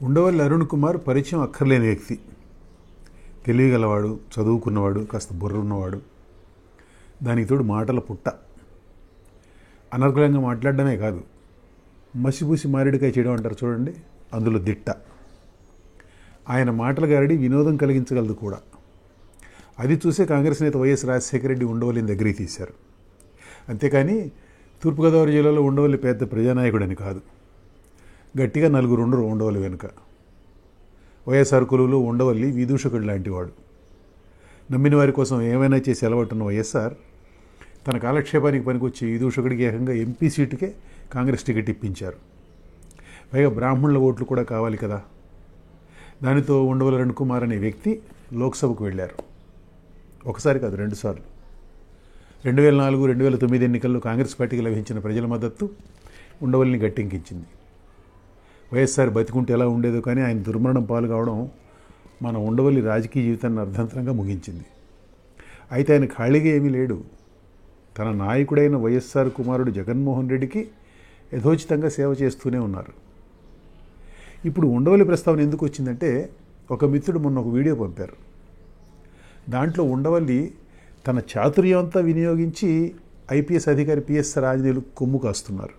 ఉండవల్లి అరుణ్ కుమార్ పరిచయం అక్కర్లేని వ్యక్తి. తెలియగలవాడు, చదువుకున్నవాడు, కాస్త బుర్ర ఉన్నవాడు. దానికి తోడు మాటల పుట్ట. అనర్గళంగా మాట్లాడడమే కాదు, మసిపూసి మారేడుకాయ చేయడం అంటారు చూడండి, అందులో దిట్ట. ఆయన మాటల గారడి వినోదం కలిగించగలదు కూడా. అది చూసే కాంగ్రెస్ నేత వైఎస్ రాజశేఖర రెడ్డి ఉండవల్లిని దగ్గరికి తీశారు. అంతేకాని తూర్పుగోదావరి జిల్లాలో ఉండవల్లి పెద్ద ప్రజానాయకుడని కాదు. గట్టిగా నలుగురు ఉండరు ఉండవల్లి వెనుక. వైఎస్ఆర్ కులువులో ఉండవల్లి విదూషకుడు లాంటివాడు. నమ్మిన వారి కోసం ఏమైనా చేసి అలవాటున్న వైఎస్ఆర్ తన కాలక్షేపానికి పనికొచ్చి విదూషకుడికి ఏకంగా ఎంపీ సీటుకే కాంగ్రెస్ టికెట్ ఇప్పించారు. పైగా బ్రాహ్మణుల ఓట్లు కూడా కావాలి కదా. దానితో ఉండవల్లి అరుణ్ కుమార్ అనే వ్యక్తి లోక్సభకు వెళ్ళారు. ఒకసారి కాదు, 2 సార్లు. 2004, 2009 ఎన్నికల్లో కాంగ్రెస్ పార్టీకి లభించిన ప్రజల మద్దతు ఉండవల్లిని గట్టెక్కించింది. వైఎస్ఆర్ బతికుంటే ఎలా ఉండేదో కానీ ఆయన దుర్మరణం పాలు కావడం మన ఉండవల్లి రాజకీయ జీవితాన్ని అర్ధంతరంగా ముగించింది. అయితే ఆయన ఖాళీగా ఏమీ లేడు. తన నాయకుడైన వైఎస్ఆర్ కుమారుడు జగన్మోహన్ రెడ్డికి యథోచితంగా సేవ చేస్తూనే ఉన్నారు. ఇప్పుడు ఉండవల్లి ప్రస్తావన ఎందుకు వచ్చిందంటే, ఒక మిత్రుడు మొన్న ఒక వీడియో పంపారు. దాంట్లో ఉండవల్లి తన చాతుర్యం అంతా వినియోగించి ఐపీఎస్ అధికారి పిఎస్ఆర్ ఆంజనేయులు కొమ్ము కాస్తున్నారు.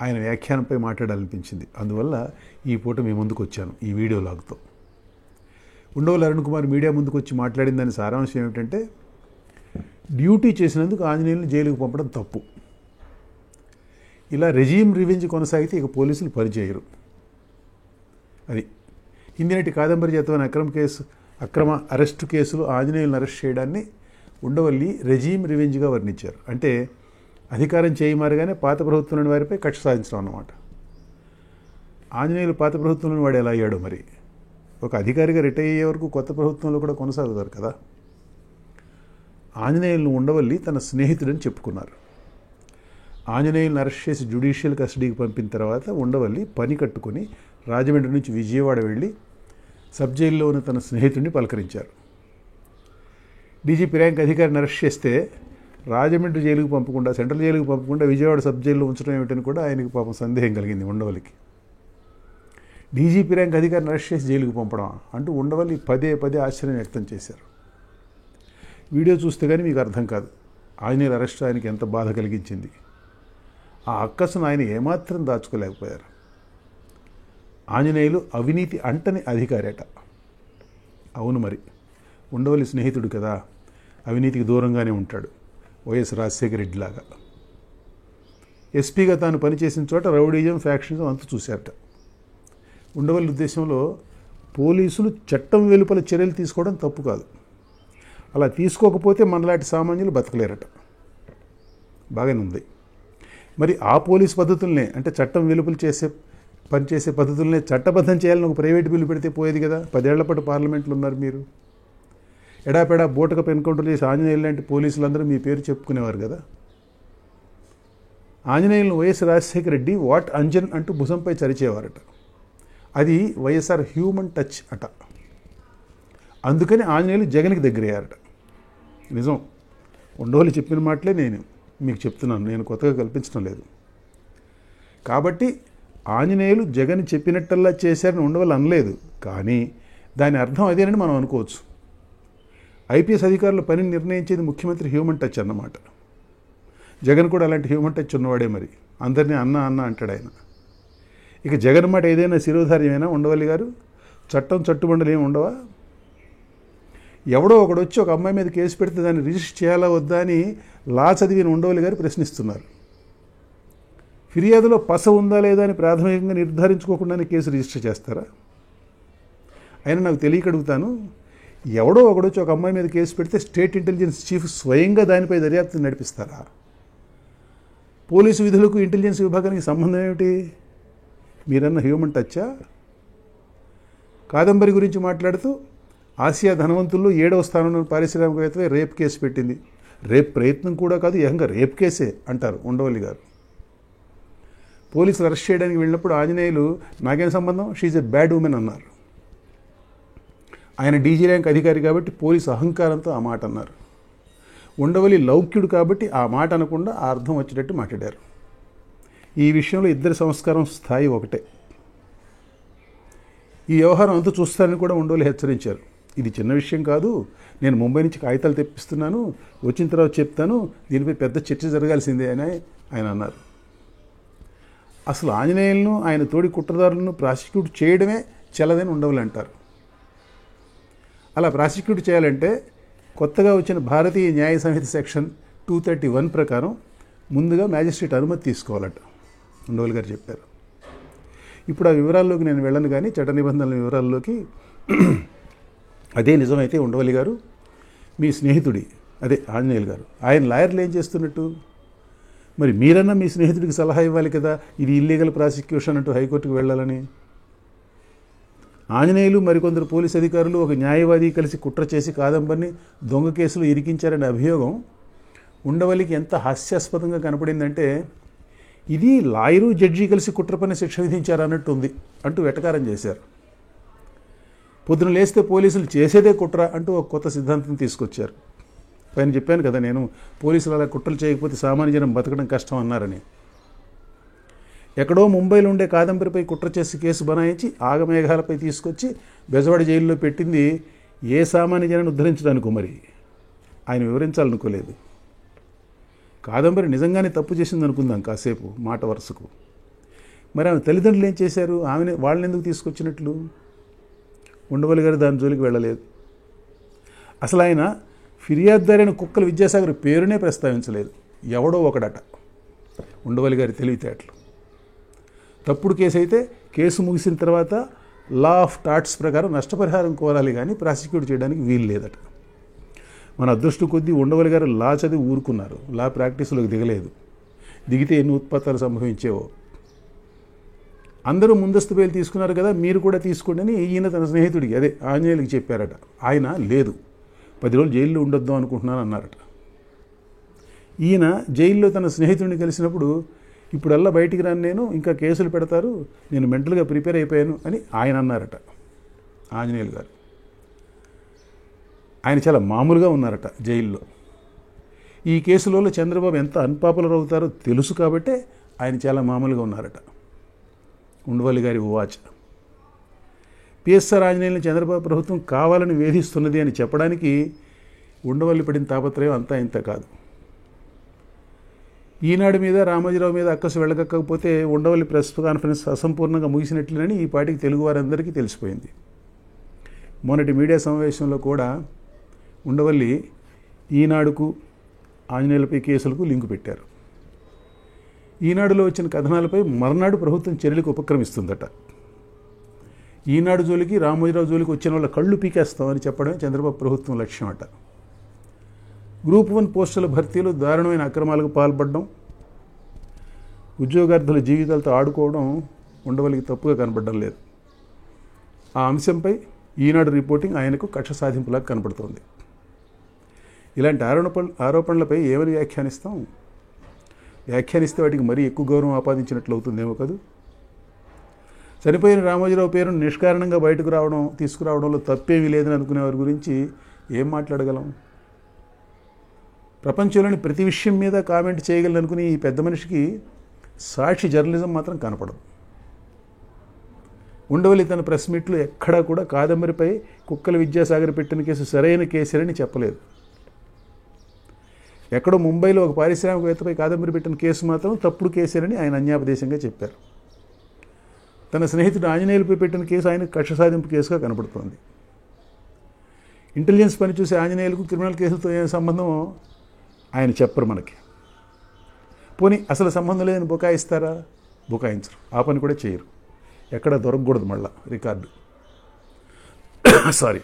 ఆయన వ్యాఖ్యానంపై మాట్లాడాలనిపించింది. అందువల్ల ఈ పూట మీ ముందుకు వచ్చాను ఈ వీడియో లాగ్తో. ఉండవల్లి అరుణ్ కుమార్ మీడియా ముందుకు వచ్చి మాట్లాడిన దాని సారాంశం ఏమిటంటే, డ్యూటీ చేసినందుకు ఆంజనేయులను జైలుకు పంపడం తప్పు. ఇలా రెజీమ్ రివెంజ్ కొనసాగితే ఇక పోలీసులు పనిచేయరు. అది హిందీ కాదంబరి చేతమైన అక్రమ అరెస్టు కేసులో ఆంజనేయులను అరెస్ట్ చేయడాన్ని ఉండవల్లి రెజీమ్ రివెంజ్గా వర్ణించారు. అంటే అధికారం చేయమారగానే పాత ప్రభుత్వంలోని వారిపై కక్ష సాధించడం అన్నమాట. ఆంజనేయులు పాత ప్రభుత్వంలోని వాడు ఎలా అయ్యాడో మరి. ఒక అధికారిగా రిటైర్ అయ్యే వరకు కొత్త ప్రభుత్వంలో కూడా కొనసాగుతారు కదా. ఆంజనేయులను ఉండవల్లి తన స్నేహితుడని చెప్పుకున్నారు. ఆంజనేయులను అరెస్ట్ చేసి జ్యుడిషియల్ కస్టడీకి పంపిన తర్వాత ఉండవల్లి పని కట్టుకొని రాజమండ్రి నుంచి విజయవాడ వెళ్ళి సబ్ జైల్లో ఉన్న తన స్నేహితుడిని పలకరించారు. డీజీపీ ర్యాంక్ అధికారిని అరెస్ట్ చేస్తే రాజమండ్రి జైలుకు పంపకుండా, సెంట్రల్ జైలుకు పంపకుండా విజయవాడ సబ్ జైల్లో ఉంచడం ఏమిటని కూడా ఆయనకు పాపం సందేహం కలిగింది ఉండవల్లికి. డీజీపీ ర్యాంక్ అధికారిని అరెస్ట్ చేసి జైలుకు పంపడం అంటూ ఉండవల్లి పదే ఆశ్చర్యం వ్యక్తం చేశారు. వీడియో చూస్తే కానీ మీకు అర్థం కాదు ఆంజనేయుల అరెస్ట్ ఆయనకి ఎంత బాధ కలిగించింది. ఆ అక్కసును ఆయన ఏమాత్రం దాచుకోలేకపోయారు. ఆంజనేయులు అవినీతి అంటని అధికారట. అవును మరి, ఉండవల్లి స్నేహితుడు కదా, అవినీతికి దూరంగానే ఉంటాడు. వైఎస్ రాజశేఖర రెడ్డి లాగా. ఎస్పీగా తాను పనిచేసిన చోట రౌడీజం, ఫ్యాక్షనిజం అంతా చూశారట. ఉండవల్లి ఉద్దేశంలో పోలీసులు చట్టం వెలుపల చర్యలు తీసుకోవడం తప్పు కాదు. అలా తీసుకోకపోతే మనలాంటి సామాన్యులు బతకలేరట. బాగానే ఉంది. మరి ఆ పోలీస్ పద్ధతులనే, అంటే చట్టం వెలుపల పనిచేసే పద్ధతులనే చట్టబద్ధం చేయాలని ఒక ప్రైవేట్ బిల్లు పెడితే పోయేది కదా. 10 ఏళ్ల పాటు పార్లమెంట్లో ఉన్నారు మీరు. ఎడాపెడా బోటకపు ఎన్కౌంటర్ చేసి ఆంజనేయులు లాంటి పోలీసులందరూ మీ పేరు చెప్పుకునేవారు కదా. ఆంజనేయులను వైఎస్ రాజశేఖర రెడ్డి వాట్ అంజన్ అంటూ భుజంపై చరిచేవారట. అది వైఎస్ఆర్ హ్యూమన్ టచ్ అట. అందుకని ఆంజనేయులు జగన్కి దగ్గరయ్యారట. నిజం, ఉండవల్లి చెప్పిన మాటలే నేను మీకు చెప్తున్నాను, నేను కొత్తగా కల్పించడం లేదు. కాబట్టి ఆంజనేయులు జగన్ చెప్పినట్టల్లా చేశారని ఉండవల్లి అనలేదు. కానీ దాని అర్థం అదేనని మనం అనుకోవచ్చు. ఐపీఎస్ అధికారుల పనిని నిర్ణయించేది ముఖ్యమంత్రి హ్యూమన్ టచ్ అన్నమాట. జగన్ కూడా అలాంటి హ్యూమన్ టచ్ ఉన్నవాడే. మరి అందరినీ అన్న అంటాడు ఆయన. ఇక జగన్ మాట ఏదైనా శిరోధార్యమైనా ఉండవల్లి గారు, చట్టం చట్టుబండలు ఏమి ఉండవా? ఎవడో ఒకడు వచ్చి ఒక అమ్మాయి మీద కేసు పెడితే దాన్ని రిజిస్టర్ చేయాలా వద్దా అని లా చదివిన ఉండవల్లి గారు ప్రశ్నిస్తున్నారు. ఫిర్యాదులో పస ఉందా లేదా అని ప్రాథమికంగా నిర్ధారించుకోకుండానే కేసు రిజిస్టర్ చేస్తారా? అయినా నాకు తెలియక అడుగుతాను, ఎవడో ఒకడు వచ్చి ఒక అమ్మాయి మీద కేసు పెడితే స్టేట్ ఇంటెలిజెన్స్ చీఫ్ స్వయంగా దానిపై దర్యాప్తు నడిపిస్తారా? పోలీసు విధులకు ఇంటెలిజెన్స్ విభాగానికి సంబంధం ఏమిటి? మీరన్న హ్యూమన్ టచ్చా? కాదంబరి గురించి మాట్లాడుతూ ఆసియా ధనవంతుల్లో 7వ స్థానంలో పారిశ్రామికవేత్తపై రేప్ కేసు పెట్టింది. రేప్ ప్రయత్నం కూడా కాదు, ఏకంగా రేప్ కేసే అంటారు ఉండవల్లి గారు. పోలీసులు అరెస్ట్ చేయడానికి వెళ్ళినప్పుడు ఆంజనేయులు నాకేం సంబంధం, షీజ్ ఎ బ్యాడ్ ఉమెన్ అన్నారు. ఆయన డీజీ ర్యాంక్ అధికారి కాబట్టి పోలీసు అహంకారంతో ఆ మాట అన్నారు. ఉండవల్లి లౌక్యుడు కాబట్టి ఆ మాట అనకుండా ఆ అర్థం వచ్చేటట్టు మాట్లాడారు. ఈ విషయంలో ఇద్దరి సంస్కారం స్థాయి ఒకటే. ఈ వ్యవహారం అంతా చూస్తారని కూడా ఉండవల్లి హెచ్చరించారు. ఇది చిన్న విషయం కాదు, నేను ముంబై నుంచి కాగితాలు తెప్పిస్తున్నాను, వచ్చిన తర్వాత చెప్తాను, దీనిపై పెద్ద చర్చ జరగాల్సిందే అని ఆయన అన్నారు. అసలు ఆంజనేయులను ఆయన తోడి కుట్రదారులను ప్రాసిక్యూట్ చేయడమే చెల్లదని ఉండవల్లి అంటారు. అలా ప్రాసిక్యూట్ చేయాలంటే కొత్తగా వచ్చిన భారతీయ న్యాయ సంహిత సెక్షన్ 231 ప్రకారం ముందుగా మ్యాజిస్ట్రేట్ అనుమతి తీసుకోవాలట ఉండవల్లి గారు చెప్పారు. ఇప్పుడు ఆ వివరాల్లోకి నేను వెళ్ళను, కానీ చట్ట నిబంధనల వివరాల్లోకి అదే నిజమైతే ఉండవల్లి గారు మీ స్నేహితుడి అదే ఆంజనేయులు గారు ఆయన లాయర్లు ఏం చేస్తున్నట్టు? మరి మీరన్నా మీ స్నేహితుడికి సలహా ఇవ్వాలి కదా, ఇది ఇల్లీగల్ ప్రాసిక్యూషన్ అంటూ హైకోర్టుకు వెళ్ళాలని. ఆంజనేయులు మరికొందరు పోలీసు అధికారులు ఒక న్యాయవాది కలిసి కుట్ర చేసి కాదంబరిని దొంగ కేసులు ఇరికించారనే అభియోగం ఉండవల్లికి ఎంత హాస్యాస్పదంగా కనపడిందంటే, ఇది లాయరు జడ్జి కలిసి కుట్ర పని శిక్ష విధించారన్నట్టు ఉంది అంటూ వెటకారం చేశారు. పొద్దున లేస్తే పోలీసులు చేసేదే కుట్ర అంటూ ఒక కొత్త సిద్ధాంతం తీసుకొచ్చారు. పైన చెప్పాను కదా నేను, పోలీసులు అలా కుట్రలు చేయకపోతే సామాన్య జనం బతకడం కష్టం అన్నారని. ఎక్కడో ముంబైలో ఉండే కాదంబరిపై కుట్ర చేసి కేసు బనాయించి ఆగమేఘాలపై తీసుకొచ్చి బెజవాడ జైల్లో పెట్టింది ఏ సామాన్య జనాన్ని ఉద్ధరించడానికి మరి ఆయన వివరించాలనుకోలేదు. కాదంబరి నిజంగానే తప్పు చేసింది అనుకుందాం కాసేపు మాట వరుసకు. మరి ఆమె తల్లిదండ్రులు ఏం చేశారు? ఆమెను వాళ్ళని ఎందుకు తీసుకొచ్చినట్లు? ఉండవల్లి గారు దాని జోలికి వెళ్ళలేదు. అసలు ఆయన ఫిర్యాదుదారైన కుక్కల విద్యాసాగర్ పేరునే ప్రస్తావించలేదు. ఎవడో ఒకడట. ఉండవల్లి గారి తెలివితేటలు. తప్పుడు కేసు అయితే కేసు ముగిసిన తర్వాత లా ఆఫ్ టాట్స్ ప్రకారం నష్టపరిహారం కోరాలి, కానీ ప్రాసిక్యూట్ చేయడానికి వీలు లేదట. మన అదృష్టం కొద్దీ ఉండవల్లి గారు లా చదివి ఊరుకున్నారు, లా ప్రాక్టీసులోకి దిగలేదు. దిగితే ఎన్ని ఉత్పత్తాలు సంభవించేవో. అందరూ ముందస్తు బెయిల్ తీసుకున్నారు కదా, మీరు కూడా తీసుకోండి అని ఈయన తన స్నేహితుడికి అదే ఆంజనేయులకి చెప్పారట. ఆయన లేదు, 10 రోజులు జైల్లో ఉండొద్దాం అనుకుంటున్నాను అన్నారట. ఈయన జైల్లో తన స్నేహితుడిని కలిసినప్పుడు, ఇప్పుడల్లా బయటికి రాను నేను, ఇంకా కేసులు పెడతారు, నేను మెంటల్గా ప్రిపేర్ అయిపోయాను అని ఆయన అన్నారట ఆంజనేయులు గారు. ఆయన చాలా మామూలుగా ఉన్నారట జైల్లో. ఈ కేసులలో చంద్రబాబు ఎంత అన్పాపులర్ అవుతారో తెలుసు కాబట్టే ఆయన చాలా మామూలుగా ఉన్నారట. ఉండవల్లి గారి వాచ్. పిఎస్ఆర్ ఆంజనేయులను చంద్రబాబు ప్రభుత్వం కావాలని వేధిస్తున్నది అని చెప్పడానికి ఉండవల్లి పడిన తాపత్రయం అంతా ఇంత కాదు. ఈనాడు మీద రామోజీరావు మీద అక్కసు వెళ్ళకపోతే ఉండవల్లి ప్రెస్ కాన్ఫరెన్స్ అసంపూర్ణంగా ముగిసినట్లేనని ఈ పాటికి తెలుగు వారందరికీ తెలిసిపోయింది. మొన్నటి మీడియా సమావేశంలో కూడా ఉండవల్లి ఈనాడుకు ఆంజనేయులపై కేసులకు లింకు పెట్టారు. ఈనాడులో వచ్చిన కథనాలపై మర్నాడు ప్రభుత్వం చర్యలకు ఉపక్రమిస్తుందట. ఈనాడు జోలికి రామోజీరావు జోలికి వచ్చిన వాళ్ళ కళ్ళు పీకేస్తామని చెప్పడమే చంద్రబాబు ప్రభుత్వం లక్ష్యం అట. గ్రూప్ 1 పోస్టుల భర్తీలు దారుణమైన అక్రమాలకు పాల్పడడం, ఉద్యోగార్థుల జీవితాలతో ఆడుకోవడం ఉండవల్లికి తప్పుగా కనపడడం లేదు. ఆ అంశంపై ఈనాడు రిపోర్టింగ్ ఆయనకు కక్ష సాధింపులాగా కనపడుతోంది. ఇలాంటి ఆరోపణలపై ఏమని వ్యాఖ్యానిస్తాం? వ్యాఖ్యానిస్తే వాటికి మరీ ఎక్కువ గౌరవం ఆపాదించినట్లు అవుతుందేమో కదా. చనిపోయిన రామోజీరావు పేరును నిష్కారణంగా బయటకు తీసుకురావడంలో తప్పేమీ లేదని అనుకునే వారి గురించి ఏం మాట్లాడగలం? ప్రపంచంలోని ప్రతి విషయం మీద కామెంట్ చేయగలనుకుని ఈ పెద్ద మనిషికి సాక్షి జర్నలిజం మాత్రం కనపడదు. ఉండవల్లి తన ప్రెస్ మీట్లో ఎక్కడా కూడా కాదంబరిపై కుక్కల విద్యాసాగర్ పెట్టిన కేసు సరైన కేసేనని చెప్పలేదు. ఎక్కడో ముంబైలో ఒక పారిశ్రామికవేత్తపై కాదంబరి పెట్టిన కేసు మాత్రం తప్పుడు కేసేనని ఆయన అన్యాపదేశంగా చెప్పారు. తన స్నేహితుడు ఆంజనేయులపై పెట్టిన కేసు ఆయన కక్ష సాధింపు కేసుగా కనపడుతోంది. ఇంటెలిజెన్స్ పని చూసే ఆంజనేయులకు క్రిమినల్ కేసులతో ఏం సంబంధమో ఆయన చెప్పరు మనకి. పోనీ అసలు సంబంధం లేదని బుకాయిస్తారా? బుకాయించరు. ఆ పని కూడా చేయరు. ఎక్కడ దొరకకూడదు మళ్ళా రికార్డు. సారీ,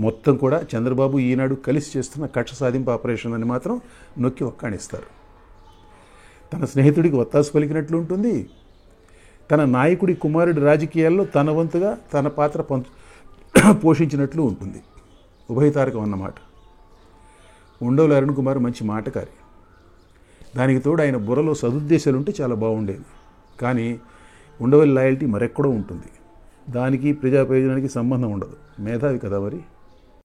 మొత్తం కూడా చంద్రబాబు ఈనాడు కలిసి చేస్తున్న కక్ష సాధింపు ఆపరేషన్ అని మాత్రం నొక్కి ఒక్కాణిస్తారు. తన స్నేహితుడికి ఒత్తాసు పలికినట్లు ఉంటుంది. తన నాయకుడి కుమారుడి రాజకీయాల్లో తన వంతుగా తన పాత్ర పోషించినట్లు ఉంటుంది. ఉభయతారకం అన్నమాట. ఉండవల్లి అరుణ్ కుమార్ మంచి మాటకారి. దానికి తోడు ఆయన బుర్రలో సదుద్దేశాలుంటే చాలా బాగుండేది. కానీ ఉండవల్లి లాయల్టీ మరెక్కడో ఉంటుంది. దానికి ప్రజా ప్రయోజనానికి సంబంధం ఉండదు. మేధావి కదా మరి.